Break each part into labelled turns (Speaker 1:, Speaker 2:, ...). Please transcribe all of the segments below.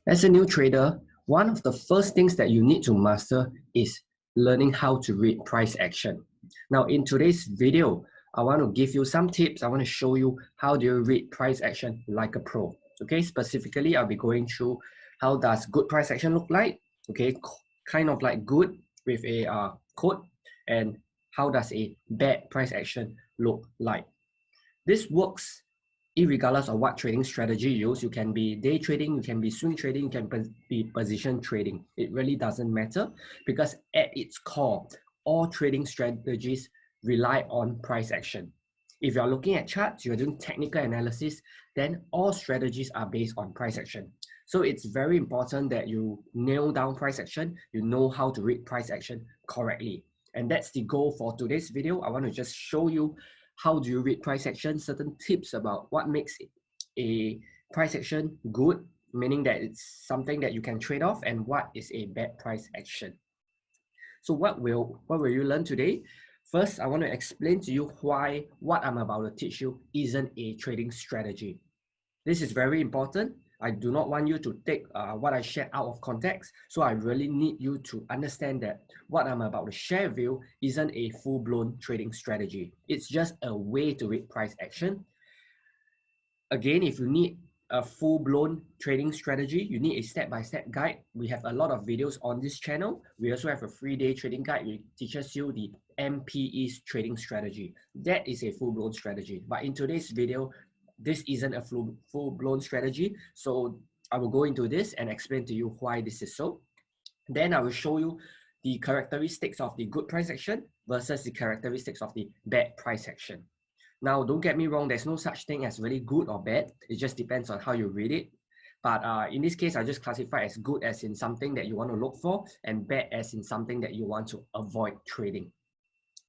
Speaker 1: As a new trader, one of the first things that you need to master is learning how to read price action. Now, in today's video, I want to give you some tips. I want to show you how do you read price action like a pro. Okay, specifically, I'll be going through how does good price action look like. Okay, kind of like good with a code, and how does a bad price action look like. This works irregardless of what trading strategy you use. You can be day trading, you can be swing trading, you can be position trading. It really doesn't matter, because at its core, all trading strategies rely on price action. If you're looking at charts, you're doing technical analysis, then all strategies are based on price action. So it's very important that you nail down price action, you know how to read price action correctly. And that's the goal for today's video. I want to just show you how do you read price action, certain tips about what makes a price action good, meaning that it's something that you can trade off, and what is a bad price action. So what will you learn today? First, I want to explain to you why what I'm about to teach you isn't a trading strategy. This is very important. I do not want you to take what I share out of context. So I really need you to understand that what I'm about to share with you isn't a full-blown trading strategy. It's just a way to read price action. Again, if you need a full-blown trading strategy, you need a step-by-step guide. We have a lot of videos on this channel. We also have a 3-day trading guide which teaches you the MPE's trading strategy. That is a full-blown strategy. But in today's video, this isn't a full-blown strategy. So I will go into this and explain to you why this is so. Then I will show you the characteristics of the good price action versus the characteristics of the bad price action. Now, don't get me wrong, there's no such thing as really good or bad. It just depends on how you read it. But in this case, I just classify as good as in something that you want to look for, and bad as in something that you want to avoid trading.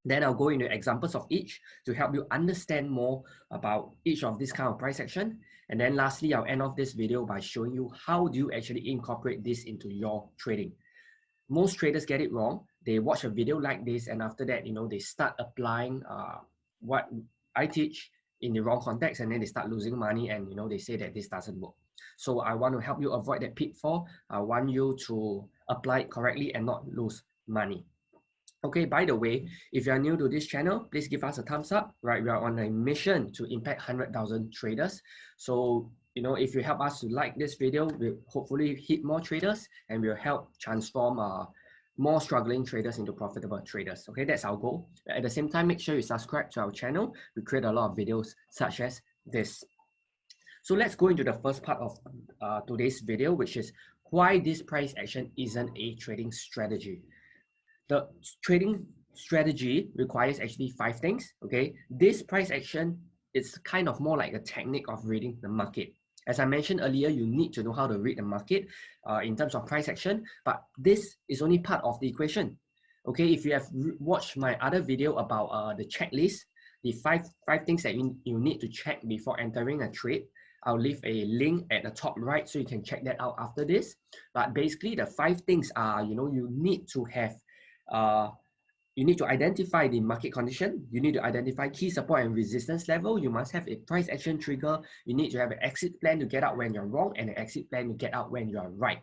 Speaker 1: Then I'll go into examples of each to help you understand more about each of this kind of price action. And then lastly, I'll end off this video by showing you how do you actually incorporate this into your trading. Most traders get it wrong. They watch a video like this, and after that, they start applying what I teach in the wrong context, and then they start losing money, and they say that this doesn't work. So I want to help you avoid that pitfall. I want you to apply it correctly and not lose money. Okay, by the way, if you are new to this channel, please give us a thumbs up, right? We are on a mission to impact 100,000 traders. So, if you help us to like this video, we'll hopefully hit more traders, and we'll help transform more struggling traders into profitable traders. Okay, that's our goal. At the same time, make sure you subscribe to our channel. We create a lot of videos such as this. So let's go into the first part of today's video, which is why this price action isn't a trading strategy. The trading strategy requires actually 5 things. Okay, this price action is kind of more like a technique of reading the market. As I mentioned earlier, you need to know how to read the market in terms of price action, but this is only part of the equation. Okay, if you have watched my other video about the checklist, the five things that you need to check before entering a trade, I'll leave a link at the top right so you can check that out after this. But basically, the 5 things are, you need to have you need to identify the market condition. You need to identify key support and resistance level. You must have a price action trigger. You need to have an exit plan to get out when you're wrong, and an exit plan to get out when you are right.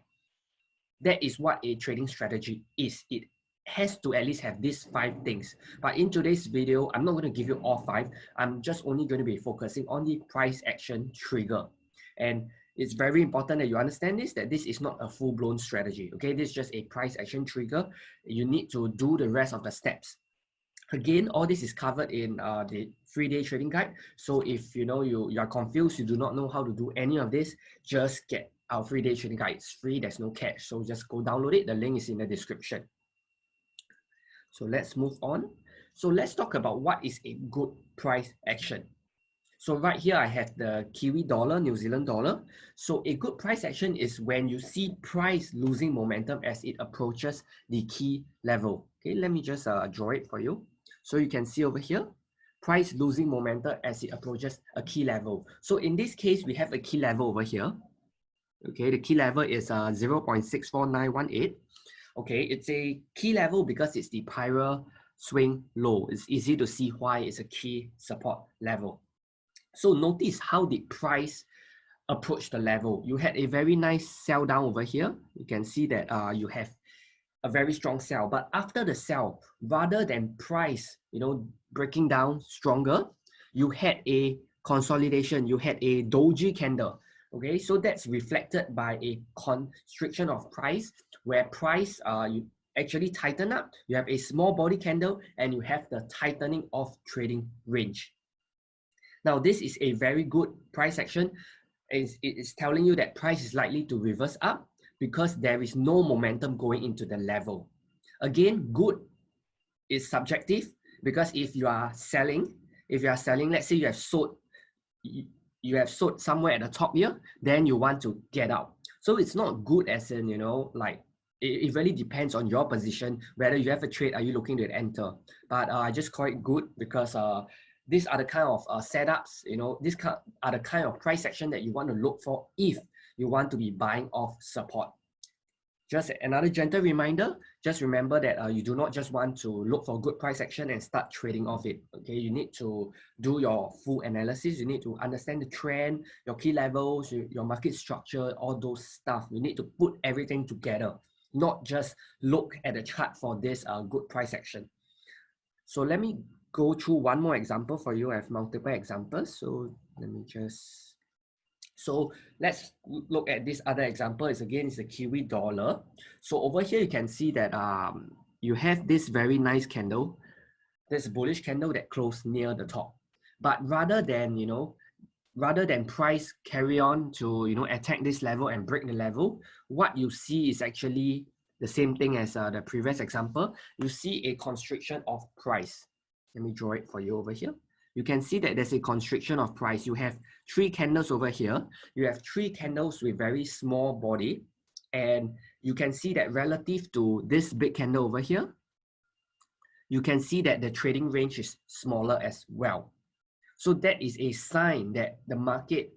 Speaker 1: That is what a trading strategy is. It has to at least have these 5 things. But in today's video, I'm not going to give you all 5. I'm just only going to be focusing on the price action trigger. And it's very important that you understand this, that this is not a full-blown strategy. Okay, this is just a price action trigger. You need to do the rest of the steps. Again, all this is covered in the 3-day trading guide. So if you are confused, you do not know how to do any of this, just get our 3-day trading guide. It's free, there's no catch. So just go download it. The link is in the description. So let's move on. So let's talk about what is a good price action. So right here, I have the Kiwi dollar, New Zealand dollar. So a good price action is when you see price losing momentum as it approaches the key level. Okay, let me just draw it for you. So you can see over here, price losing momentum as it approaches a key level. So in this case, we have a key level over here. Okay, the key level is 0.64918. Okay, it's a key level because it's the prior swing low. It's easy to see why it's a key support level. So notice how the price approach the level. You had a very nice sell down over here. You can see that you have a very strong sell, but after the sell, rather than price, breaking down stronger, you had a consolidation, you had a doji candle. Okay, so that's reflected by a constriction of price, where price you actually tighten up. You have a small body candle and you have the tightening of trading range. Now, this is a very good price action. It's telling you that price is likely to reverse up because there is no momentum going into the level. Again, good is subjective, because if you are selling, let's say you have sold somewhere at the top here, then you want to get out. So it's not good as in, like it really depends on your position, whether you have a trade, are you looking to enter. But I just call it good because these are the kind of setups, these are the kind of price action that you want to look for if you want to be buying off support. Just another gentle reminder, just remember that you do not just want to look for good price action and start trading off it. Okay, you need to do your full analysis. You need to understand the trend, your key levels, your market structure, all those stuff. You need to put everything together, not just look at the chart for this good price action. So let me go through one more example for you. I have multiple examples. So let me just... So let's look at this other example. It's the Kiwi dollar. So over here, you can see that you have this very nice candle, this bullish candle that closed near the top. But rather than price carry on to attack this level and break the level, what you see is actually the same thing as the previous example. You see a constriction of price. Let me draw it for you over here. You can see that there's a constriction of price. You have 3 candles over here. You have 3 candles with very small body. And you can see that relative to this big candle over here, you can see that the trading range is smaller as well. So that is a sign that the market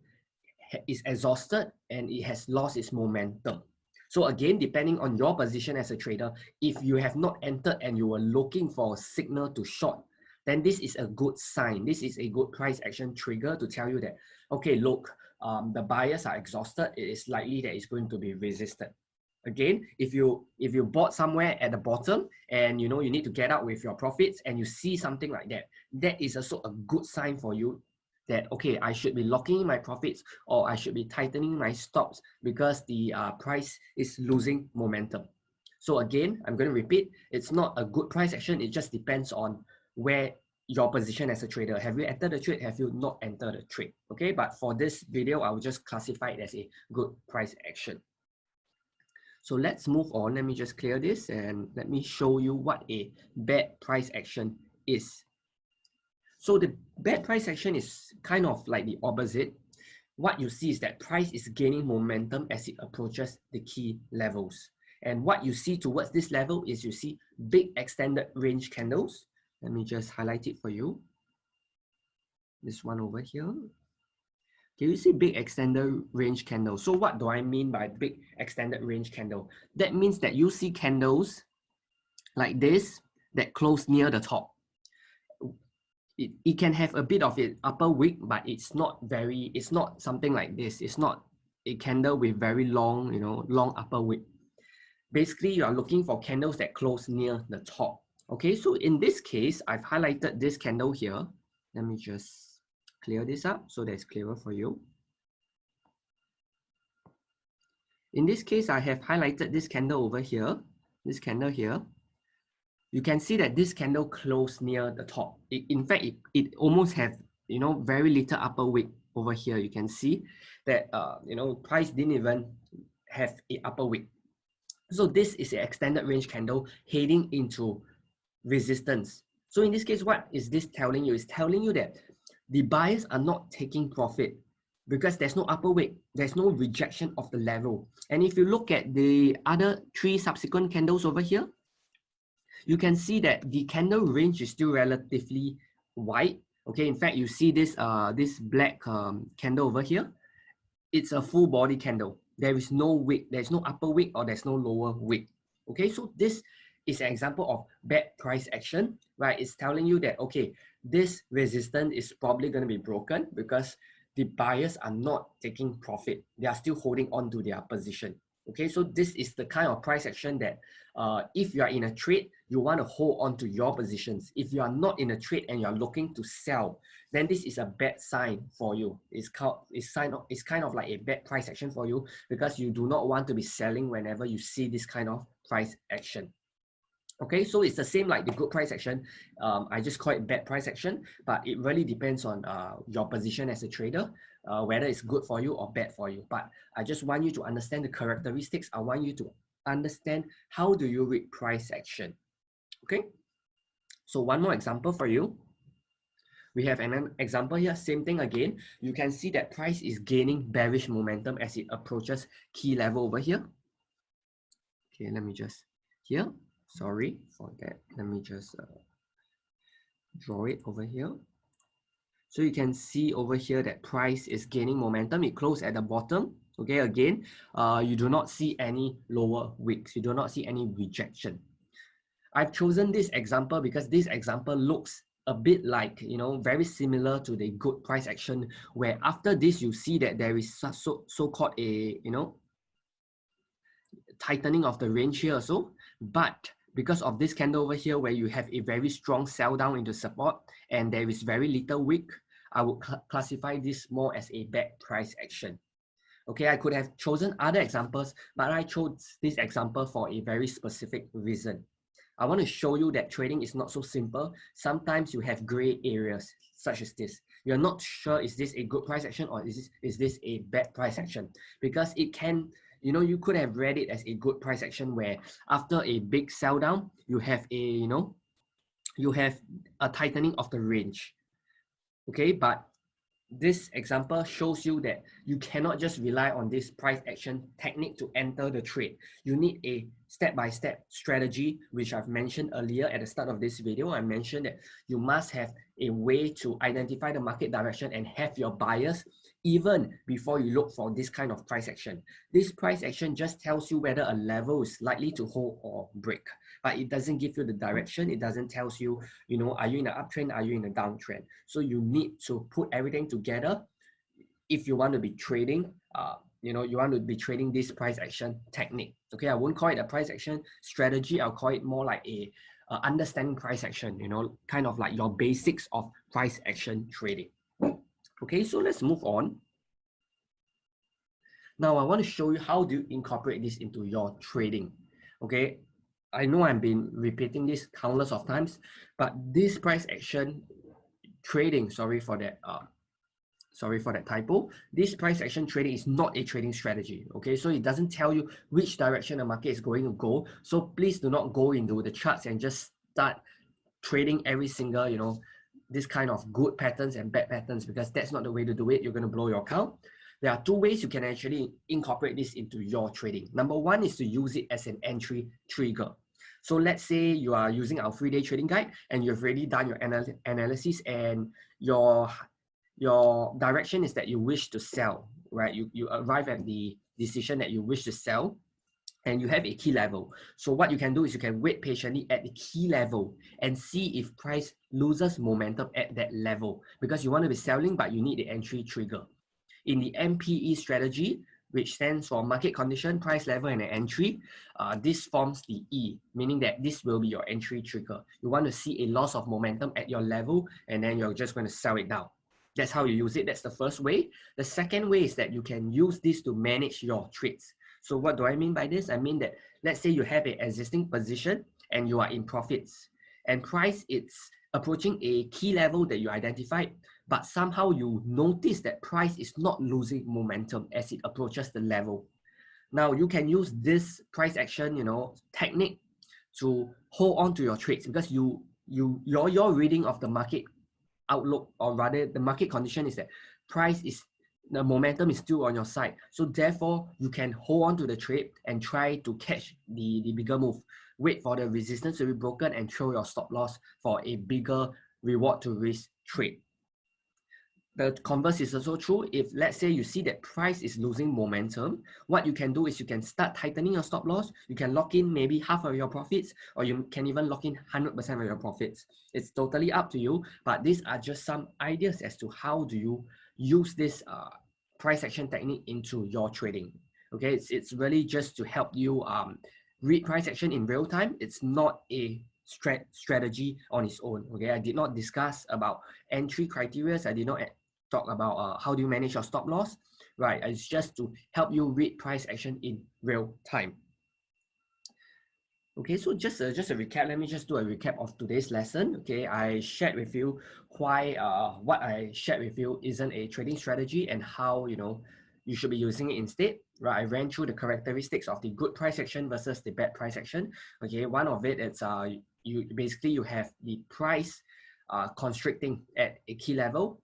Speaker 1: is exhausted and it has lost its momentum. So again, depending on your position as a trader, if you have not entered and you were looking for a signal to short, then this is a good sign. This is a good price action trigger to tell you that, okay, look, the buyers are exhausted. It is likely that it's going to be resisted. Again, if you bought somewhere at the bottom and you need to get out with your profits and you see something like that, that is also a good sign for you that, okay, I should be locking in my profits or I should be tightening my stops because the price is losing momentum. So again, I'm going to repeat, it's not a good price action. It just depends on where your position as a trader. Have you entered the trade? Have you not entered the trade? Okay, but for this video, I will just classify it as a good price action. So let's move on. Let me just clear this and let me show you what a bad price action is. So the bad price action is kind of like the opposite. What you see is that price is gaining momentum as it approaches the key levels. And what you see towards this level is you see big extended range candles. Let me just highlight it for you. This one over here. Can you see big extended range candle? So what do I mean by big extended range candle? That means that you see candles like this that close near the top. It can have a bit of an upper wick, but it's not something like this. It's not a candle with very long, long upper wick. Basically, you are looking for candles that close near the top. Okay, so in this case, I've highlighted this candle here. Let me just clear this up so that it's clearer for you. In this case, I have highlighted this candle over here, this candle here. You can see that this candle closed near the top. In fact, it almost have, very little upper wick over here. You can see that, price didn't even have an upper wick. So this is an extended range candle heading into resistance. So in this case, what is this telling you? It's telling you that the buyers are not taking profit because there's no upper wick, there's no rejection of the level. And if you look at the other 3 subsequent candles over here, you can see that the candle range is still relatively wide. Okay, in fact, you see this this black candle over here. It's a full body candle. There is no wick, there's no upper wick or there's no lower wick. Okay, so this is an example of bad price action, right? It's telling you that, okay, this resistance is probably going to be broken because the buyers are not taking profit. They are still holding on to their position. Okay, so this is the kind of price action that if you are in a trade, you want to hold on to your positions. If you are not in a trade and you are looking to sell, then this is a bad sign for you. It's kind of like a bad price action for you, because you do not want to be selling whenever you see this kind of price action. Okay, so it's the same like the good price action. I just call it bad price action, but it really depends on your position as a trader, whether it's good for you or bad for you. But I just want you to understand the characteristics. I want you to understand how do you read price action. Okay, so one more example for you. We have an example here, same thing again. You can see that price is gaining bearish momentum as it approaches key level over here. Okay, let me just here. Sorry for that. Let me just draw it over here. So you can see over here that price is gaining momentum. It closed at the bottom. Okay, again, you do not see any lower wicks. You do not see any rejection. I've chosen this example because this example looks a bit like, you know, very similar to the good price action, where after this you see that there is so-called a, you know, tightening of the range here also. But because of this candle over here, where you have a very strong sell down into support and there is very little wick, I would classify this more as a bad price action. Okay, I could have chosen other examples, but I chose this example for a very specific reason. I want to show you that trading is not so simple. Sometimes you have gray areas such as this. You're not sure, is this a good price action or is this a bad price action? Because it can, you know, you could have read it as a good price action where after a big sell down, you have a, you know, you have a tightening of the range. Okay, but this example shows you that you cannot just rely on this price action technique to enter the trade. You need a step-by-step strategy, which I've mentioned earlier at the start of this video. I mentioned that you must have a way to identify the market direction and have your buyers even before you look for this kind of price action. This price action just tells you whether a level is likely to hold or break, but it doesn't give you the direction. It doesn't tell you, you know, are you in an uptrend, are you in a downtrend? So you need to put everything together if you want to be trading, you know, you want to be trading this price action technique. Okay, I won't call it a price action strategy. I'll call it more like a understanding price action, you know, kind of like your basics of price action trading. Okay, so let's move on. Now I want to show you how do you incorporate this into your trading. Okay, I know I've been repeating this countless of times, but this price action trading, sorry for that typo. This price action trading is not a trading strategy. Okay, so it doesn't tell you which direction the market is going to go. So please do not go into the charts and just start trading every single, you know, this kind of good patterns and bad patterns, because that's not the way to do it. You're going to blow your account. There are two ways you can actually incorporate this into your trading. Number one is to use it as an entry trigger. So let's say you are using our 3-day trading guide and you've already done your analysis and your direction is that you wish to sell, right? You arrive at the decision that you wish to sell and you have a key level. So what you can do is you can wait patiently at the key level and see if price loses momentum at that level, because you want to be selling, but you need the entry trigger. In the MPE strategy, which stands for market condition, price level, and an entry, this forms the E, meaning that this will be your entry trigger. You want to see a loss of momentum at your level, and then you're just going to sell it down. That's how you use it. That's the first way. The second way is that you can use this to manage your trades. So what do I mean by this? I mean that let's say you have an existing position and you are in profits, and price it's approaching a key level that you identified, but somehow you notice that price is not losing momentum as it approaches the level. Now you can use this price action, you know, technique to hold on to your trades, because your reading of the market outlook, or rather the market condition, is that the momentum is still on your side. So therefore you can hold on to the trade and try to catch the bigger move. Wait for the resistance to be broken and throw your stop loss for a bigger reward to risk trade. The converse is also true. If let's say you see that price is losing momentum, what you can do is you can start tightening your stop loss. You can lock in maybe half of your profits, or you can even lock in 100% of your profits. It's totally up to you, but these are just some ideas as to how do you use this price action technique into your trading. Okay, it's really just to help you read price action in real time. It's not a strategy on its own. Okay, I did not discuss about entry criteria. I did not talk about how do you manage your stop loss. Right, it's just to help you read price action in real time. Okay, so just a recap. Let me just do a recap of today's lesson. Okay, I shared with you why what I shared with you isn't a trading strategy and how you should be using it instead. Right, I ran through the characteristics of the good price action versus the bad price action. Okay, one of it is you have the price constricting at a key level,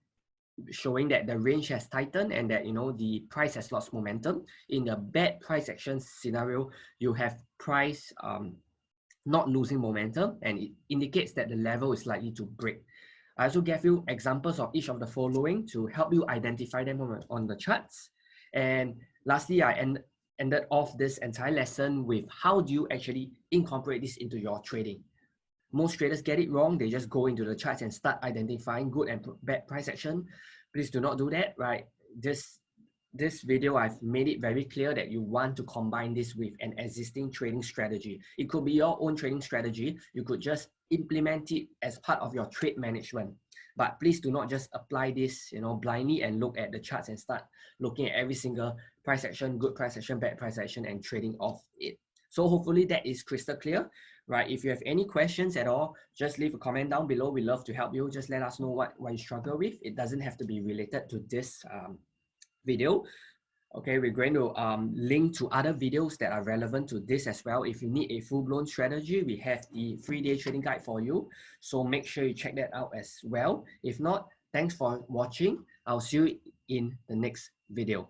Speaker 1: showing that the range has tightened and that the price has lost momentum. In the bad price action scenario, you have price not losing momentum, and it indicates that the level is likely to break. I also gave you examples of each of the following to help you identify them on the charts. And lastly, I ended off this entire lesson with how do you actually incorporate this into your trading. Most traders get it wrong. They just go into the charts and start identifying good and bad price action. Please do not do that, right? This video, I've made it very clear that you want to combine this with an existing trading strategy. It could be your own trading strategy. You could just implement it as part of your trade management. But please do not just apply this, blindly and look at the charts and start looking at every single price action, good price action, bad price action, and trading off it. So hopefully that is crystal clear, right? If you have any questions at all, just leave a comment down below. We love to help you. Just let us know what you struggle with. It doesn't have to be related to this video. Okay, we're going to link to other videos that are relevant to this as well. If you need a full-blown strategy, we have the 3-day trading guide for you. So make sure you check that out as well. If not, thanks for watching. I'll see you in the next video.